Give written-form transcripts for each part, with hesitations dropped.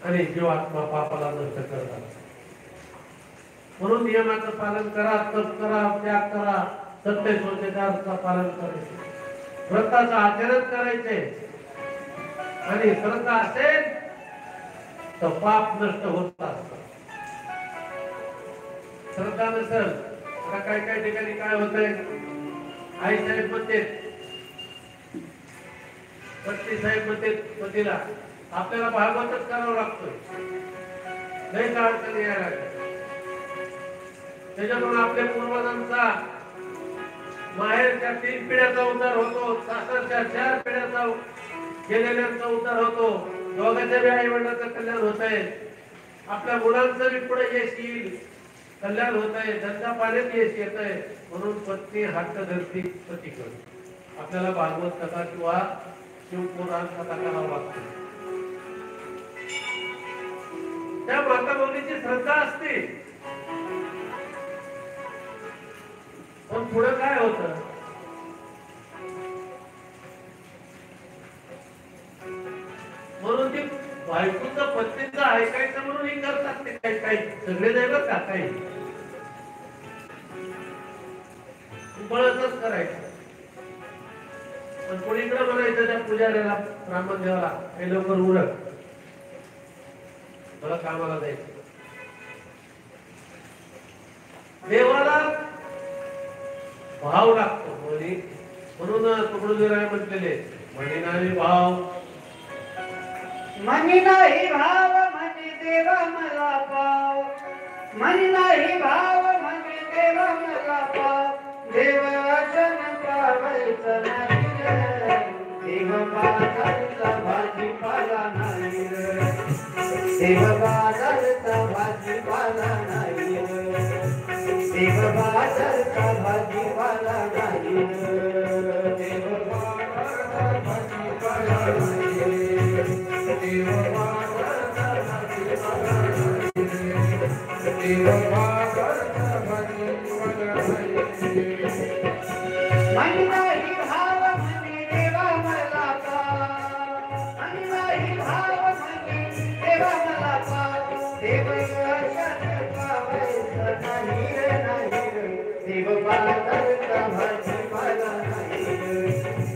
आणि जीवात्मा पापाला नष्ट करतात. म्हणून नियमाचं पालन करा, तप करा, त्याग करा, सत्य स्वच्छताचं पालन करायचे, व्रताचं आचरण करायचे. आणि श्रद्धा असेल तर पाप नष्ट होत असतात. श्रद्धा नसेल आता काही काही ठिकाणी काय होतंय, आई साहेब म्हणते, पत्नी साहेब म्हणते पतीला आपल्याला भागवतच करावं लागतोय, नाही का अडचणी यायला लागल्या. त्याच्यामुळे आपल्या पूर्वजांचा माहेरच्या 3 पिढ्याचा उद्धार होतो, सासरच्या 4 पिढ्याचा गेलेल्यांचा उद्धार होतो, दोघांच्या बी आई वडिलांचं कल्याण होत आहे, आपल्या मुलांचं बी पुढे यश येईल, कल्याण होत आहे, धंदा पाण्यात यश येत आहे. म्हणून पत्नी हट्ट धरती पतीकडे. आपल्याला भागवत कथा किंवा शिवपुराण कथा करावं लागते. त्या माता मुलीची श्रद्धा असते. पण पुढे काय होतं, म्हणून ती बायकोचं पत्नीचं ऐकायचं म्हणून ही करतात ते काही काही सगळे नाही बरं का, काही बळच करायचं. पण कोणीकडे म्हणायचं त्या पुजाऱ्याला, ब्राह्मण देवाला, हे लवकर उरक, मला कामाला जायचं. देवाला भाव लागतो. म्हणून तुकडोजीराय म्हटलेले, म्हणे नाही भाव, म्हणी नाही भाव म्हणे देवा मला पाव, म्हणी नाही भाव म्हणे देवा मला पाव, देव वचन पावायचं नाही रे, देव बाजारचा भाजीपाला नाही रे, देव बाजारचा भाजीपाला नाही रे, देव बाजारचा भाजीपाला नाही रे, देव बाजारचा भाजीपाला नाही रे, देव बाजारचा भाजीपाला नाही रे, देव बाजारचा भाजीपाला नाही रे. म्हणी नाही भाव म्हणे देवा मला पाव, म्हणी नाही भाव म्हणे देवा मला पाव, देव वचन पावायचं नाही रे, नाही रे, देव बाजारचा भाजीपाला नाही रे, देव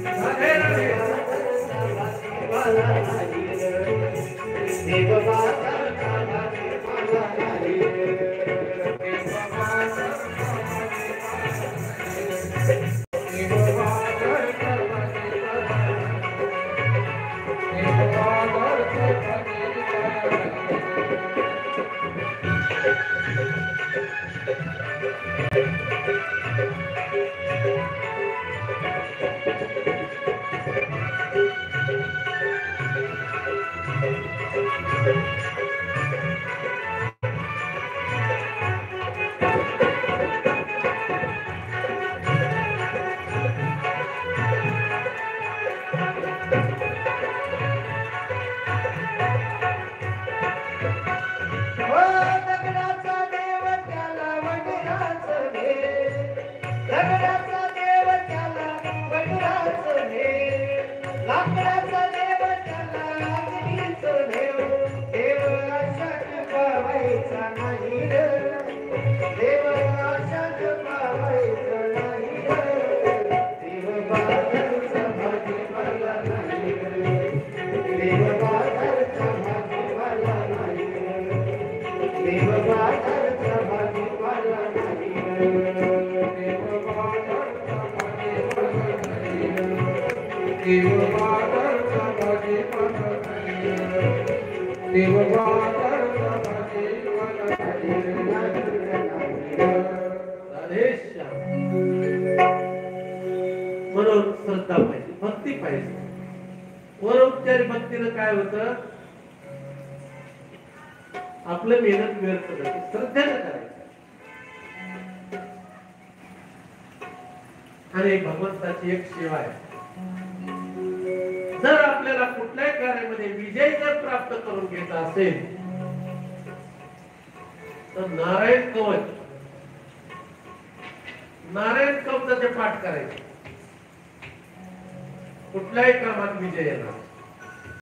बाजारचा भाजीपाला नाही रे, देव बाजारचा भाजीपाला नाही रे, देव बाजारचा म्हणून श्रद्धा पाहिजे, भक्ती पाहिजे. वरोपचारी भक्तीनं काय होतं, आपलं मेहनत व्यर्थ जाते, श्रद्धेनं करायचं. आणि भगवंताची एक सेवा आहे. जर आपल्याला कुठल्याही कार्यामध्ये विजय जर प्राप्त करून घ्यायचा असेल तर नारायण कवचाचे पाठ करायचे. कुठल्याही कामात विजय येणार.